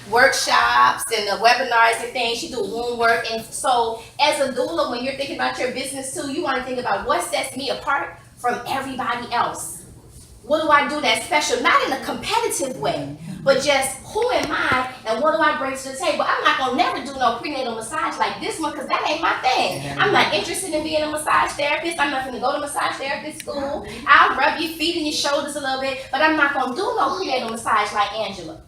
workshops and the webinars and things. She do womb work. And so as a doula, when you're thinking about your business too, you want to think about what sets me apart from everybody else. What do I do that's special? Not in a competitive way, but just who am I and what do I bring to the table? I'm not gonna never do no prenatal massage like this one because that ain't my thing. I'm not interested in being a massage therapist. I'm not gonna go to massage therapist school. I'll rub your feet and your shoulders a little bit, but I'm not gonna do no prenatal massage like Angela.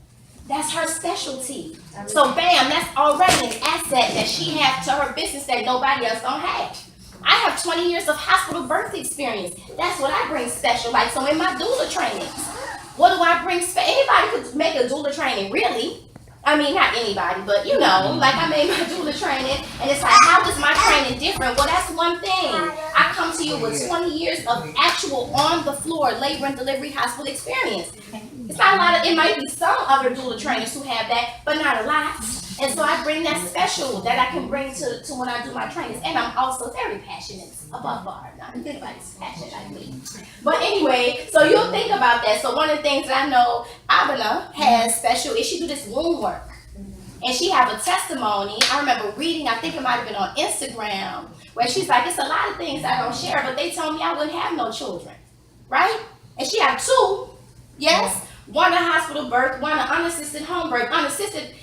That's her specialty. So bam, that's already an asset that she has to her business that nobody else don't have. I have 20 years of hospital birth experience. That's what I bring special. Like, so in my doula trainings, what do I bring anybody could make a doula training, really. I mean, not anybody, but you know, like I made my doula training, and it's like, how is my training different? Well, that's one thing. I come to you with 20 years of actual on the floor labor and delivery hospital experience. It's not a lot of, it might be some other doula trainers who have that, but not a lot. And so I bring that special that I can bring to when I do my trainings. And I'm also very passionate above bar. Not anybody's passionate like me. But anyway, so you'll think about that. So one of the things that I know Abena has special is she do this womb work. And she have a testimony. I remember reading, I think it might have been on Instagram, where she's like, it's a lot of things I don't share, but they told me I wouldn't have no children. Right? And she had two. Yes? One a hospital birth, one an unassisted home birth. Unassisted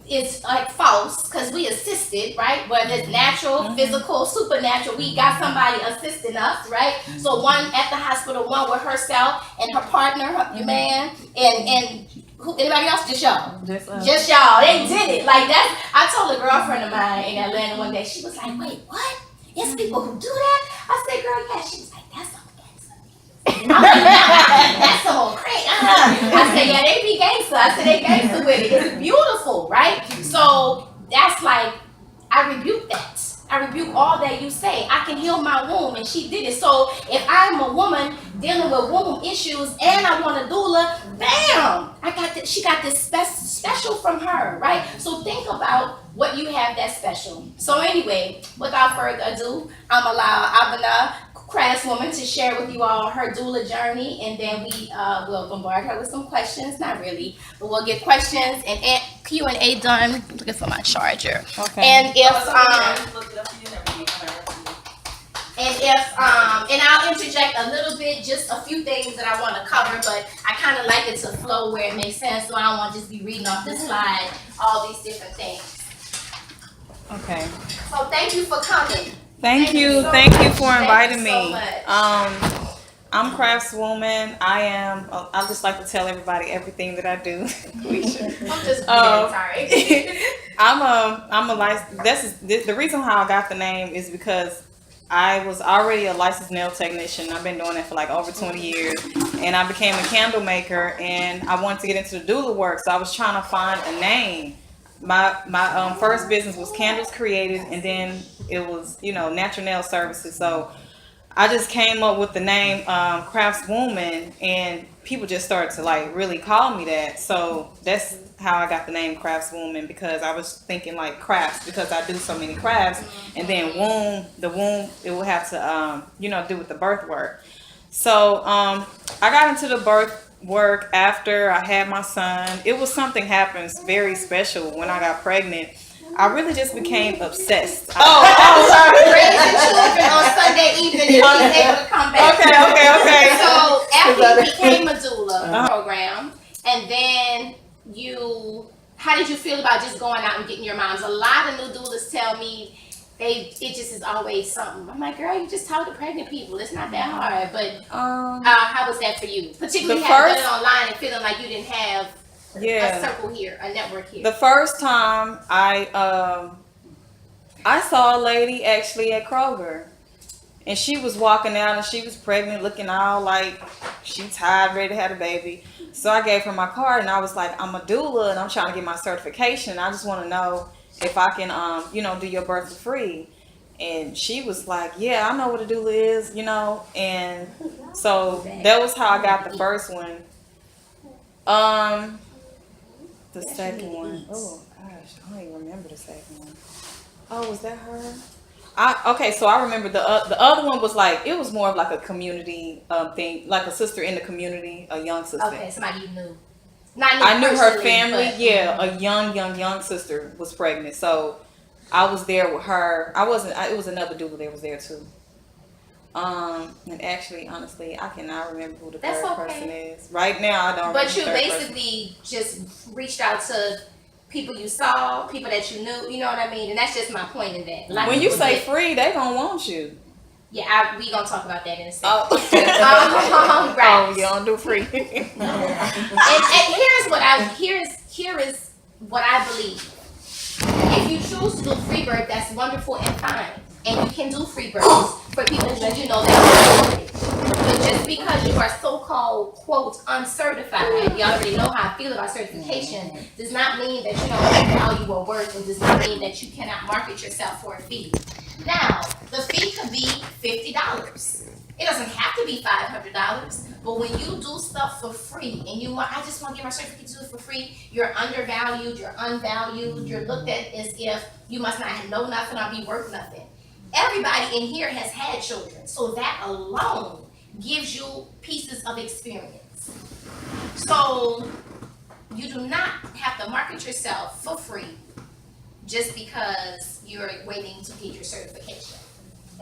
is like false because we assisted, right? Whether it's natural, physical, supernatural, we got somebody assisting us, right? So one at the hospital, one with herself and her partner, your man, and who, anybody else? Just y'all. Just y'all. They did it. Like that's. I told a girlfriend of mine in Atlanta one day. She was like, "Wait, what? It's people who do that?" I said, "Girl, yeah." She was like, "That's so gangster." That's so crazy. I said, "Yeah, they be gangster." I said, "They gangster with it. It's beautiful, right?" So that's like, I rebuke that. I rebuke all that you say. I can heal my womb, and she did it. So if I'm a woman dealing with womb issues and I want a doula, bam! I got this. She got this special from her, right? So think about what you have that's special. So anyway, without further ado, I'm allow Abena, craftswoman, to share with you all her doula journey, and then we will bombard her with some questions. Not really, but we'll get questions and Q&A done. I'm looking for my charger. Okay. And and I'll interject a little bit, just a few things that I want to cover, but I kind of like it to flow where it makes sense, so I don't want to just be reading off the slide all these different things. Okay. So thank you for coming. Thank you for inviting me. I'm craftswoman. I just like to tell everybody everything that I do. I'm just sorry. I'm a licensed. The reason how I got the name is because I was already a licensed nail technician. I've been doing that for like over 20 years, and I became a candle maker, and I wanted to get into the doula work, so I was trying to find a name. My first business was Candles Created, and then it was, Natural Nail Services. So I just came up with the name Craftswoman, and people just started to like really call me that. So that's how I got the name Craftswoman, because I was thinking like crafts, because I do so many crafts, and then the womb, it will have to do with the birth work. So I got into the birth work after I had my son. It was something happens very special when I got pregnant. I really just became obsessed. Sorry. Raising children on Sunday evening, you was able to come back. Okay. So after you became a doula program, and then how did you feel about just going out and getting your moms? A lot of new doulas tell me it just is always something. I'm like, girl, you just talk to pregnant people. It's not that hard. But how was that for you? Particularly having done it online and feeling like you didn't have a circle here, a network here. The first time I saw a lady actually at Kroger, and she was walking out and she was pregnant, looking all like she tired, ready to have a baby. So I gave her my card, and I was like, I'm a doula and I'm trying to get my certification. I just want to know if I can, do your birth for free. And she was like, yeah, I know what a doula is, and so that was how I got the first one. The second one, oh gosh, I don't even remember the second one. Oh, was that her? So I remember the other one was like, it was more of like a community thing, like a sister in the community, a young sister. Okay, somebody you knew. I knew her personally, family. but Yeah, a young sister was pregnant, so I was there with her. I wasn't. It was another doula that was there too. And actually, honestly, I cannot remember who the that's third person okay. is. Right now, I don't remember But the you third person. basically just reached out to people you saw, people that you knew. You know what I mean? And that's just my point in that. A lot of When you people say get, free, they gonna want you. yeah, we gonna talk about that in a second. Oh, Right. oh, you don't do free. And here is what I believe. If you choose to do free birth, that's wonderful and fine. And you can do free births for people that you know that are afford it. But just because you are so-called, quote, uncertified, you already know how I feel about certification, does not mean that you don't have value or worth, and does not mean that you cannot market yourself for a fee. Now, the fee could be $50. It doesn't have to be $500. But when you do stuff for free and I just want to get my certificate to do it for free, you're undervalued, you're unvalued, you're looked at as if you must not know nothing or be worth nothing. Everybody in here has had children, so that alone gives you pieces of experience. So you do not have to market yourself for free just because you're waiting to get your certification.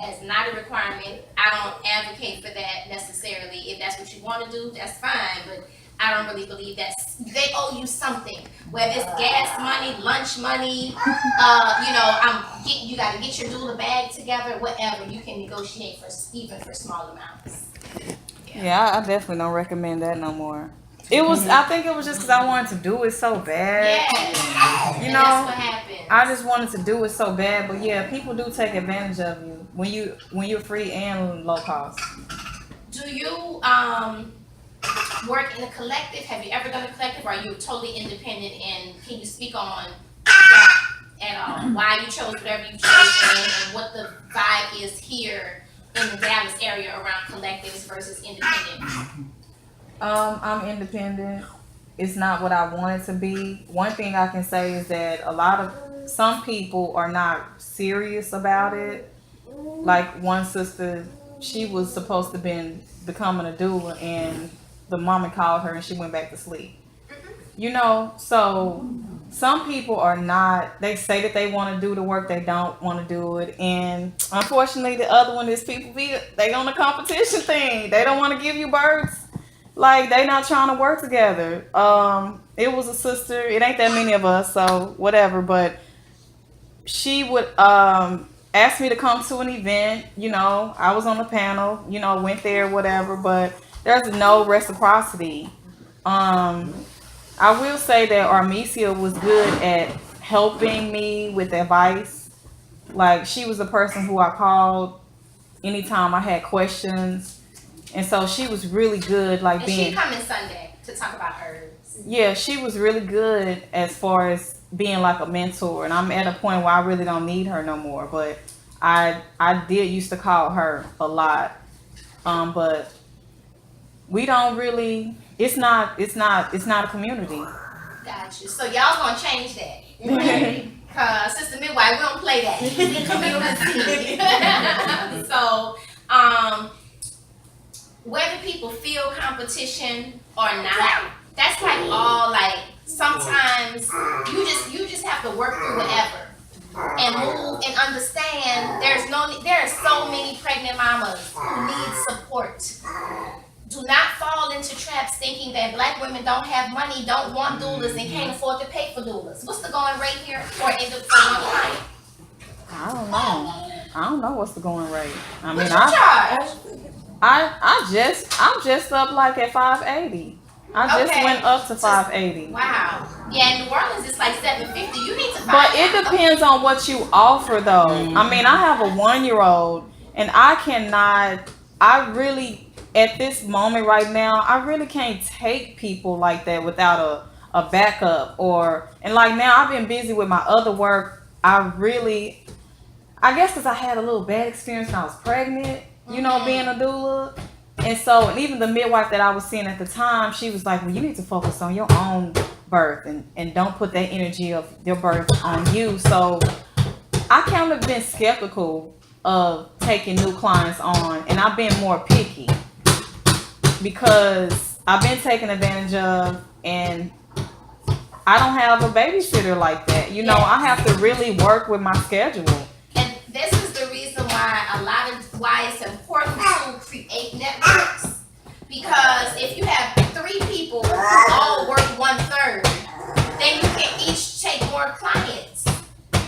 That's not a requirement. I don't advocate for that necessarily. If that's what you want to do, that's fine. But I don't really believe they owe you something. Whether it's gas money, lunch money, you got to get your doula bag together, whatever. You can negotiate for even for small amounts. Yeah, I definitely don't recommend that no more. It was. I think it was just because I wanted to do it so bad. Yeah, You and know, that's what happens. I just wanted to do it so bad. But yeah, people do take advantage of you when you're free and low cost. Do you work in a collective? Have you ever done a collective? Or are you totally independent? And can you speak on that at all? Why you chose whatever you chose, and what the vibe is here in the Dallas area around collectives versus independent? I'm independent. It's not what I want it to be. One thing I can say is that some people are not serious about it. Like one sister, she was supposed to becoming a doula, and the mama called her and she went back to sleep. So some people are not. They say that they want to do the work, they don't want to do it, and unfortunately, the other one is they on the competition thing. They don't want to give you births. Like they not trying to work together. It was a sister. It ain't that many of us, so whatever. But she would ask me to come to an event. I was on the panel. Went there, whatever. But there's no reciprocity. I will say that Armesia was good at helping me with advice. Like she was the person who I called anytime I had questions. And so she was really good, like And being. she coming Sunday to talk about hers. Yeah, she was really good as far as being like a mentor. And I'm at a point where I really don't need her no more. But I did used to call her a lot. But we don't really. It's not a community. Gotcha. So y'all gonna change that. Cause Sister Midwife, we don't play that. Community. So whether people feel competition or not, that's like all like sometimes you just have to work through whatever and move and understand there are so many pregnant mamas who need support. Do not fall into traps thinking that Black women don't have money, don't want doulas, and can't afford to pay for doulas. What's the going rate here for one client? I don't know what's the going rate. I mean, What you charge? I'm just up like at 580. I just Okay. went up to 580. Wow. Yeah, in New Orleans it's like 750. You need to find But it out. depends on what you offer though. I mean, I have a 1-year-old and I really at this moment right now, I really can't take people like that without a backup and like now I've been busy with my other work. I guess because I had a little bad experience when I was pregnant, being a doula. And even the midwife that I was seeing at the time, she was like, well, you need to focus on your own birth and don't put that energy of your birth on you. So I kind of been skeptical of taking new clients on, and I've been more picky because I've been taken advantage of, and I don't have a babysitter like that. You know, Yes. I have to really work with my schedule. And this is the reason why it's important to create networks. Because if you have 3 people who all work 1/3, then you can each take more clients.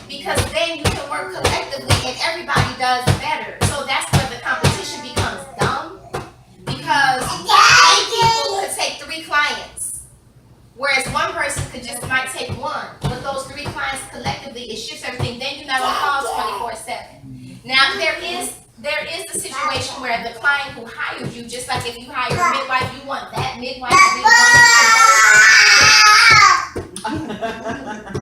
Because then you can work collectively and everybody does better. So that's where the competition becomes dumb. Because 8 people could take 3 clients. Whereas one person might take 1. But those 3 clients collectively, it shifts everything. Then you're not on call 24/7. Now there is the situation where the client who hired you, just like if you hire a midwife, you want that midwife to be the one that